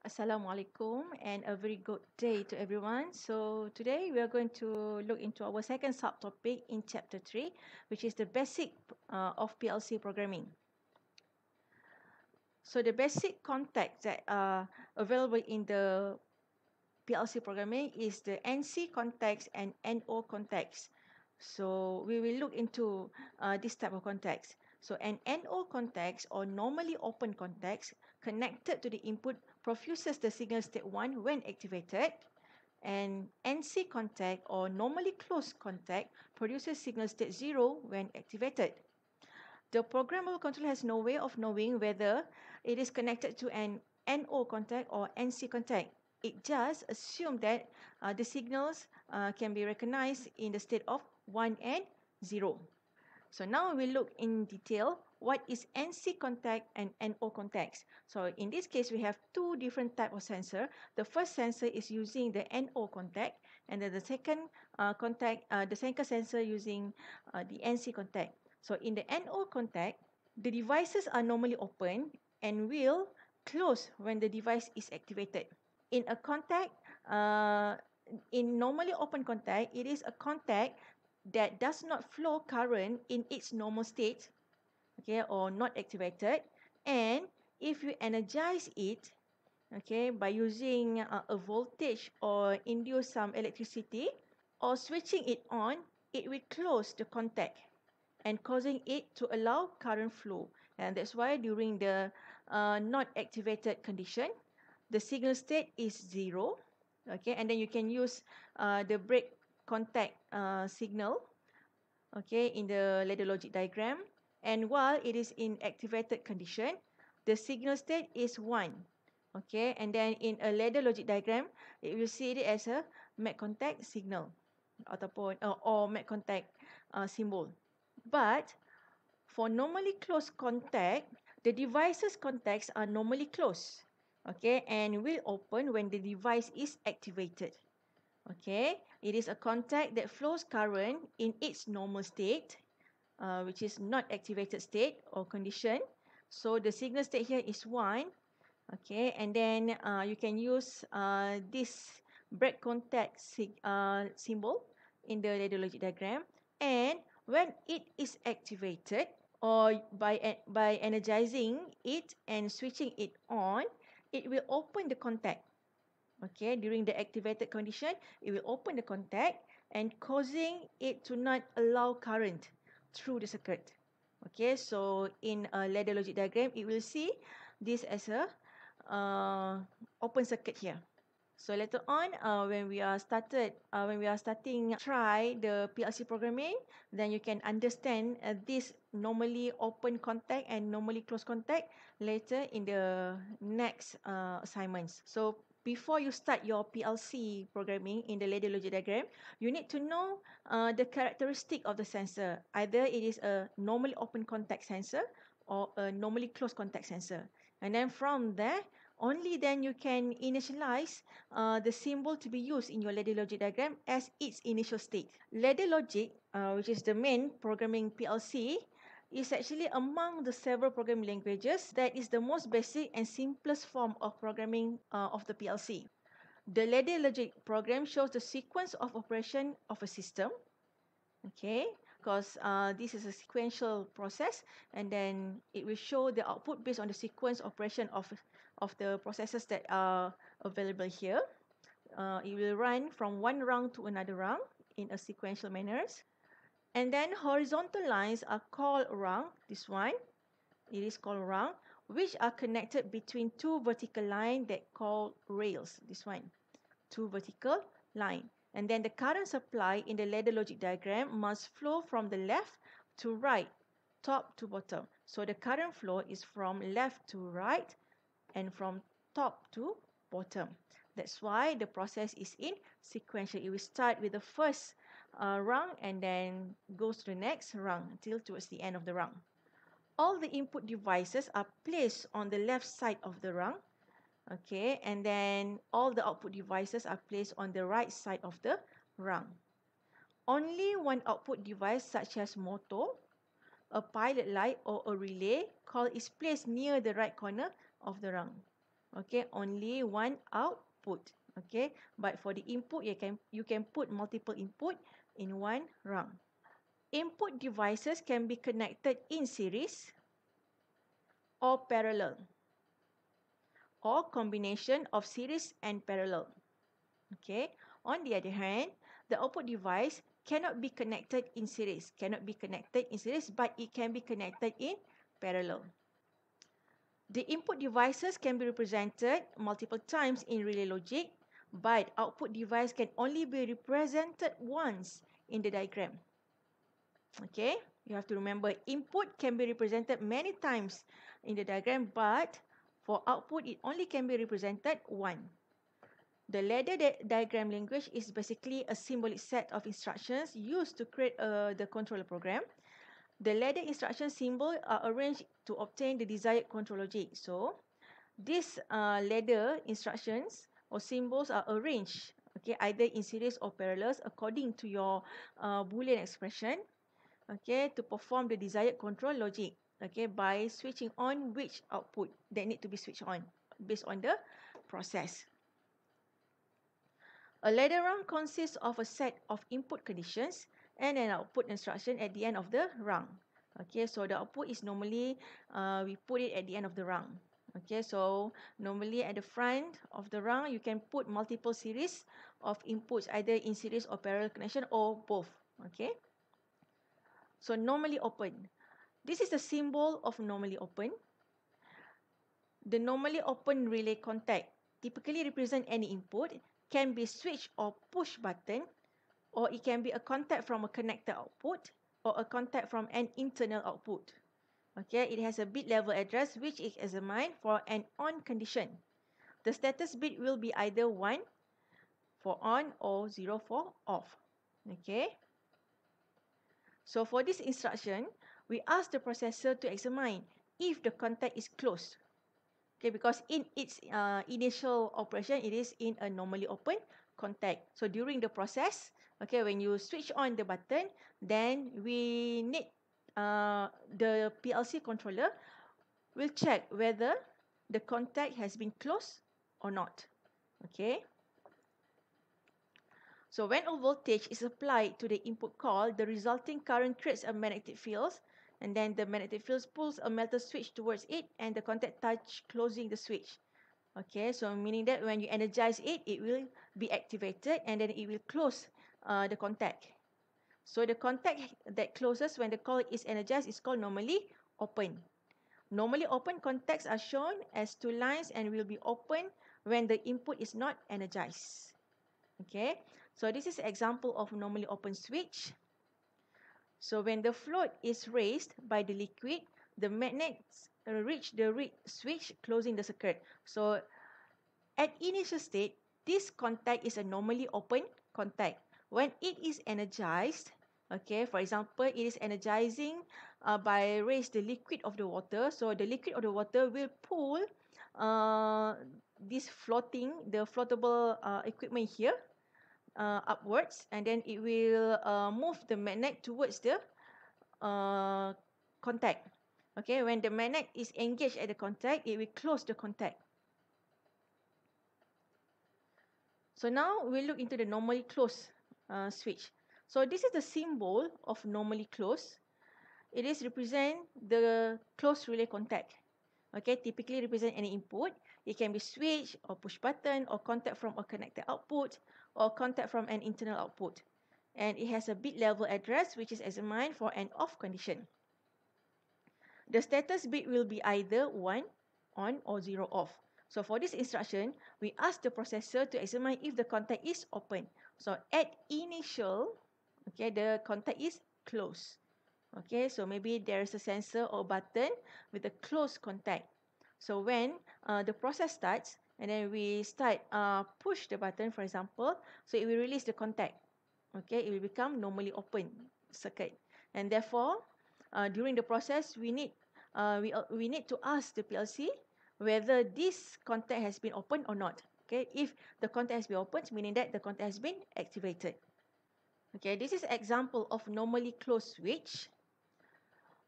Assalamualaikum and a very good day to everyone. So today we are going to look into our second subtopic in chapter 3, which is the basic of PLC programming. So the basic context that are available in the PLC programming is the NC context and NO context. So we will look into this type of context. So an NO context or normally open context connected to the input produces the signal state 1 when activated, and NC contact or normally closed contact produces signal state 0 when activated. The programmable controller has no way of knowing whether it is connected to an NO contact or NC contact. It just assumes that the signals can be recognized in the state of 1 and 0. So now we look in detail what is NC contact and NO contacts. So in this case, we have two different types of sensor. The first sensor is using the NO contact, and then the second the second sensor using the NC contact. So in the NO contact, the devices are normally open and will close when the device is activated. In a contact, uh, in normally open contact, it is a contact that does not flow current in its normal state, okay, or not activated. And if you energize it, okay, by using a voltage or induce some electricity or switching it on, it will close the contact and causing it to allow current flow. And that's why during the not activated condition, the signal state is 0. Okay, and then you can use the break contact signal, okay, in the ladder logic diagram. And while it is in activated condition, the signal state is 1. Okay, and then in a ladder logic diagram, you will see it as a MAC contact signal ataupun or MAC contact symbol. But for normally closed contact, the device's contacts are normally closed, okay, and will open when the device is activated. Okay, it is a contact that flows current in its normal state, which is not activated state or condition. So the signal state here is 1. Okay, and then you can use this break contact symbol in the ladder logic diagram. And when it is activated or by energizing it and switching it on, it will open the contact. Okay, during the activated condition, it will open the contact and causing it to not allow current through the circuit. Okay, so in a ladder logic diagram, it will see this as a open circuit here. So later on, when we are starting try the PLC programming, then you can understand this normally open contact and normally closed contact later in the next assignments. So before you start your PLC programming in the ladder logic diagram, you need to know the characteristic of the sensor. Either it is a normally open contact sensor or a normally closed contact sensor. And then from there, only then you can initialize the symbol to be used in your ladder logic diagram as its initial state. Ladder logic, which is the main programming PLC, is actually among the several programming languages that is the most basic and simplest form of programming of the PLC. The ladder logic program shows the sequence of operation of a system, okay, because this is a sequential process, and then it will show the output based on the sequence operation of the processes that are available here. It will run from one rung to another rung in a sequential manner. And then horizontal lines are called rung. This one, it is called rung, which are connected between two vertical lines that called rails. This one, two vertical line. And then the current supply in the ladder logic diagram must flow from the left to right, top to bottom. So the current flow is from left to right and from top to bottom. That's why the process is in sequential. It will start with the first rung and then goes to the next rung until towards the end of the rung. All the input devices are placed on the left side of the rung. Okay, and then all the output devices are placed on the right side of the rung. Only one output device such as motor, a pilot light or a relay call is placed near the right corner of the rung. Okay, only one output. Okay, but for the input, you can put multiple input in one rung. Input devices can be connected in series or parallel, or combination of series and parallel. Okay. On the other hand, the output device cannot be connected in series, but it can be connected in parallel. The input devices can be represented multiple times in relay logic, but output device can only be represented once in the diagram. Okay, you have to remember input can be represented many times in the diagram, but for output it only can be represented once. The ladder diagram language is basically a symbolic set of instructions used to create the controller program. The ladder instruction symbols are arranged to obtain the desired control logic. So, these ladder instructions or symbols are arranged, okay, either in series or parallels according to your Boolean expression, okay, to perform the desired control logic, okay, by switching on which output that need to be switched on based on the process. A ladder rung consists of a set of input conditions and an output instruction at the end of the rung. Okay, so the output is normally, we put it at the end of the rung. Okay, so normally at the front of the rung, you can put multiple series of inputs, either in series or parallel connection or both. Okay, so normally open. This is the symbol of normally open. The normally open relay contact typically represent any input, can be switch or push button, or it can be a contact from a connector output or a contact from an internal output. Okay, it has a bit level address which is examined for an on condition. The status bit will be either 1 for on or 0 for off. Okay, so for this instruction, we ask the processor to examine if the contact is closed. Okay, because in its initial operation, it is in a normally open contact. So during the process, okay, when you switch on the button, then we need the PLC controller will check whether the contact has been closed or not. Okay. So when a voltage is applied to the input coil, the resulting current creates a magnetic field, and then the magnetic field pulls a metal switch towards it, and the contact touch closing the switch. Okay, so meaning that when you energize it, it will be activated, and then it will close the contact. So the contact that closes when the coil is energized is called normally open. Normally open contacts are shown as two lines and will be open when the input is not energized. Okay, so this is an example of normally open switch. So when the float is raised by the liquid, the magnets reach the reed switch, closing the circuit. So at initial state, this contact is a normally open contact. When it is energized, okay, for example, it is energizing by raise the liquid of the water. So the liquid of the water will pull this the floatable equipment here upwards, and then it will move the magnet towards the uh, contact. Okay, when the magnet is engaged at the contact, it will close the contact. So now we'll look into the normally closed switch. So this is the symbol of normally closed. It is represent the closed relay contact. Okay, typically represent any input. It can be switch or push button or contact from a connected output or contact from an internal output. And it has a bit level address which is examined for an off condition. The status bit will be either 1 on or 0 off. So for this instruction, we ask the processor to examine if the contact is open. So at initial, okay, the contact is closed. Okay, so maybe there is a sensor or button with a closed contact. So when the process starts, and then we start push the button, for example, so it will release the contact. Okay, it will become normally open circuit. And therefore, during the process, we need to ask the PLC whether this contact has been opened or not. Okay, if the contact has been opened, meaning that the contact has been activated. Okay, this is example of normally closed switch.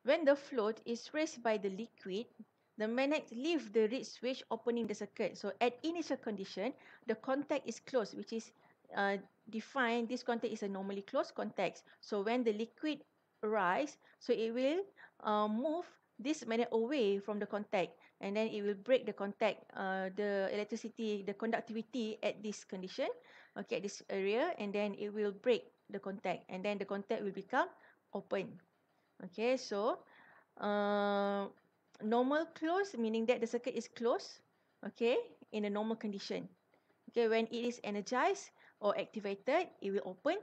When the float is raised by the liquid, the magnet leave the reed switch, opening the circuit. So at initial condition, the contact is closed, which is uh, defined. This contact is a normally closed contact. So when the liquid rise, so it will move this magnet away from the contact, and then it will break the contact, the electricity, the conductivity at this condition, okay, at this area, and then it will break the contact, and then the contact will become open. Okay, so uh, normal close meaning that the circuit is closed, okay, in a normal condition. Okay, when it is energized or activated, it will open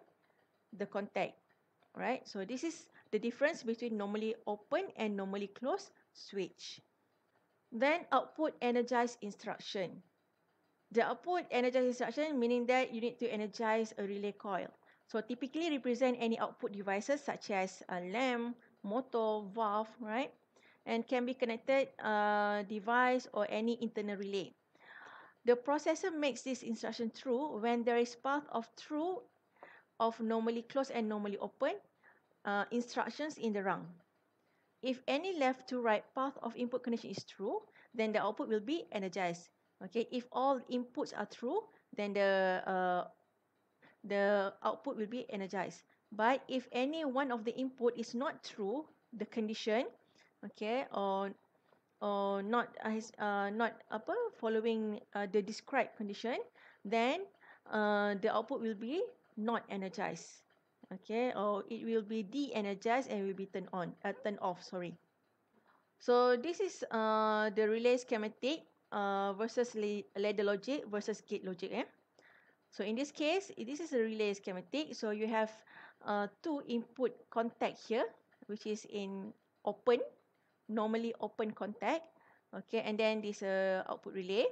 the contact. Right, so this is the difference between normally open and normally closed switch. Then output energized instruction. The output energized instruction meaning that you need to energize a relay coil. So typically represent any output devices such as a lamp, motor, valve, right? And can be connected device or any internal relay. The processor makes this instruction true when there is path of true of normally closed and normally open instructions in the rung. If any left to right path of input condition is true, then the output will be energized. Okay, if all inputs are true, then the output will be energized. But if any one of the input is not true, the condition, okay, or not apa following the described condition, then the output will be not energized. Okay, or it will be de-energized and will be turned off. Sorry. So this is the relay schematic versus ladder logic versus gate logic. So in this case, this is a relay schematic. So you have two input contact here, which is in open, normally open contact. Okay, and then this output relay.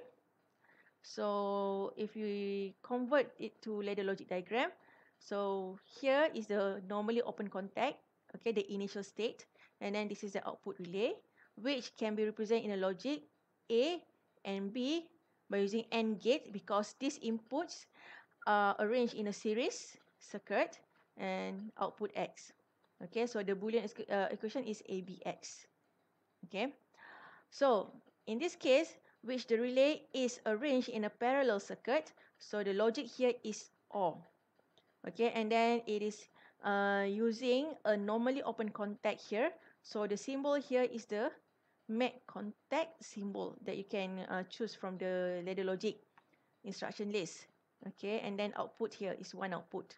So if we convert it to ladder logic diagram, so here is the normally open contact, okay, the initial state, and then this is the output relay, which can be represented in a logic A and B by using AND gate because these inputs are arranged in a series circuit and output X. Okay, so the Boolean equation is ABX. Okay, so in this case, which the relay is arranged in a parallel circuit, so the logic here is OR. Okay, and then it is using a normally open contact here. So the symbol here is the MAC contact symbol that you can choose from the ladder logic instruction list. Okay, and then output here is one output.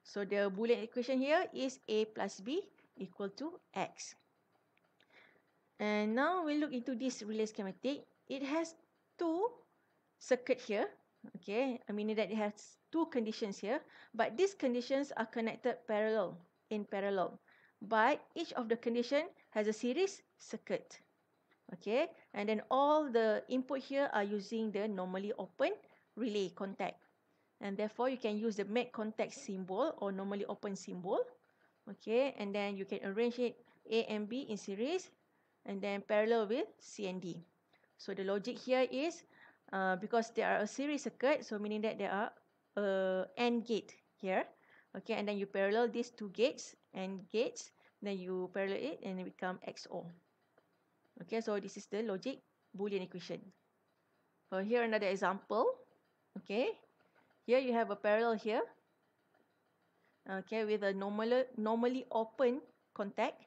So the Boolean equation here is A plus B equal to X. And now we look into this relay schematic. It has two circuit here. Okay, I mean that it has two conditions here, but these conditions are connected in parallel. But each of the condition has a series circuit. Okay, and then all the input here are using the normally open relay contact. And therefore, you can use the MAC contact symbol or normally open symbol. Okay, and then you can arrange it A and B in series and then parallel with C and D. So the logic here is because there are a series circuit, so meaning that there are AND gate here. Okay, and then you parallel these two gates and gates, then you parallel it and it become XOR. Okay, so this is the logic Boolean equation. So here another example. Okay, here you have a parallel here. Okay, with a normally open contact.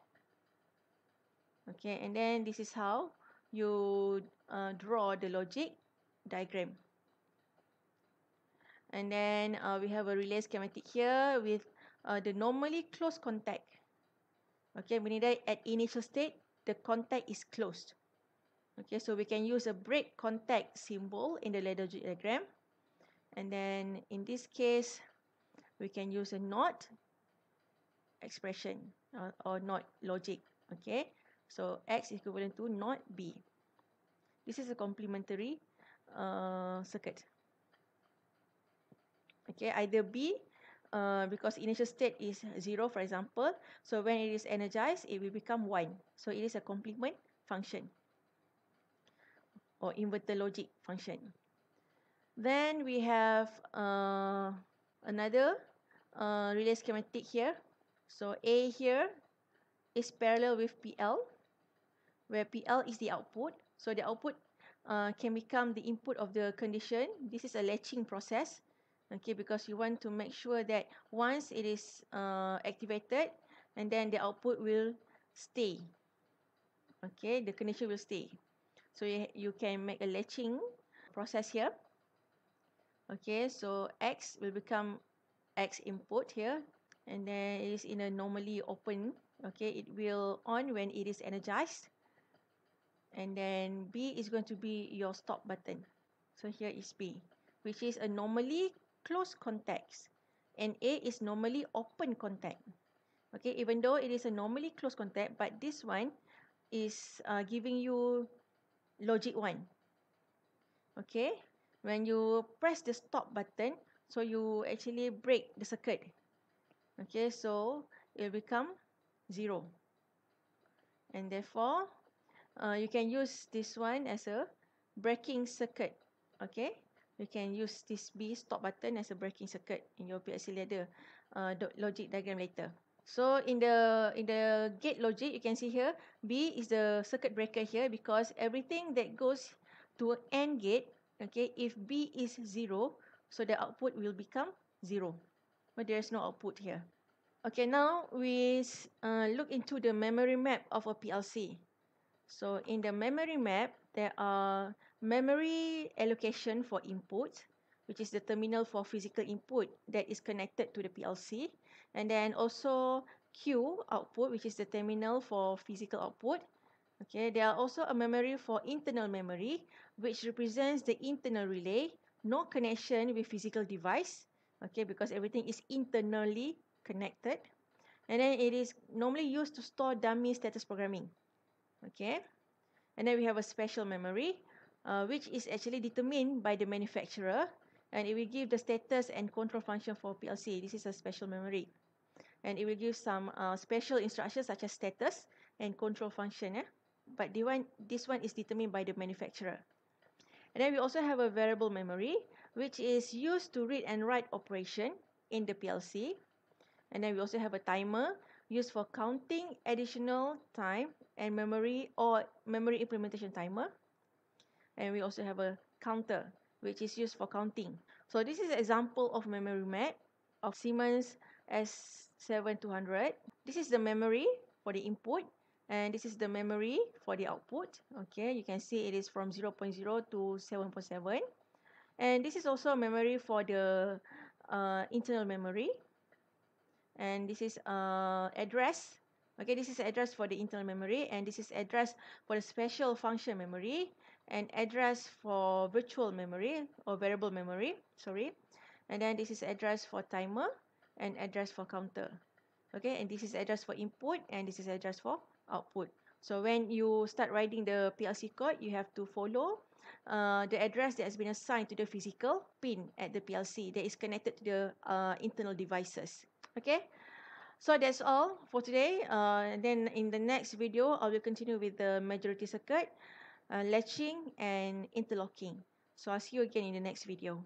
Okay, and then this is how you draw the logic diagram. And then we have a relay schematic here with the normally closed contact. Okay, meaning that at initial state, the contact is closed. Okay, so we can use a break contact symbol in the ladder logic diagram. And then in this case, we can use a NOT expression or NOT logic. Okay, so X is equivalent to NOT B. This is a complementary circuit. Okay, either B, because initial state is 0, for example. So when it is energized, it will become 1. So it is a complement function or inverter logic function. Then we have another relay schematic here. So A here is parallel with PL, where PL is the output. So the output can become the input of the condition. This is a latching process, okay, because you want to make sure that once it is activated, and then the output will stay. Okay, the condition will stay. So you can make a latching process here. Okay, so X will become X input here, and then it is in a normally open. Okay, it will on when it is energized, and then B is going to be your stop button. So here is B, which is a normally closed context, and A is normally open contact. Okay, even though it is a normally closed contact, but this one is giving you logic 1. Okay, when you press the stop button, so you actually break the circuit. Okay, so it will become 0, and therefore you can use this one as a braking circuit. Okay, you can use this B stop button as a braking circuit in your PLC ladder logic diagram later. So in the gate logic, you can see here B is the circuit breaker here, because everything that goes to AND gate, okay, if B is 0, so the output will become 0, but there is no output here. Okay, now we look into the memory map of a PLC. So in the memory map, there are memory allocation for input, which is the terminal for physical input that is connected to the PLC. And then also Q output, which is the terminal for physical output. Okay, there are also a memory for internal memory, which represents the internal relay, no connection with physical device. Okay, because everything is internally connected. And then it is normally used to store dummy status programming. Okay, and then we have a special memory, which is actually determined by the manufacturer, and it will give the status and control function for PLC. This is a special memory, and it will give some special instructions such as status and control function. But this one is determined by the manufacturer. And then we also have a variable memory, which is used to read and write operation in the PLC. And then we also have a timer used for counting additional time and memory or memory implementation timer. And we also have a counter, which is used for counting. So this is an example of memory map of Siemens S7200. This is the memory for the input, and this is the memory for the output. Okay, you can see it is from 0.0 to 7.7. And this is also a memory for the internal memory. And this is address. Okay, this is address for the internal memory, and this is address for the special function memory, and address for virtual memory or variable memory, sorry. And then this is address for timer and address for counter. Okay, and this is address for input, and this is address for output. So when you start writing the PLC code, you have to follow the address that has been assigned to the physical pin at the PLC that is connected to the internal devices. Okay, so that's all for today. Then in the next video, I will continue with the majority circuit, latching and interlocking. So I'll see you again in the next video.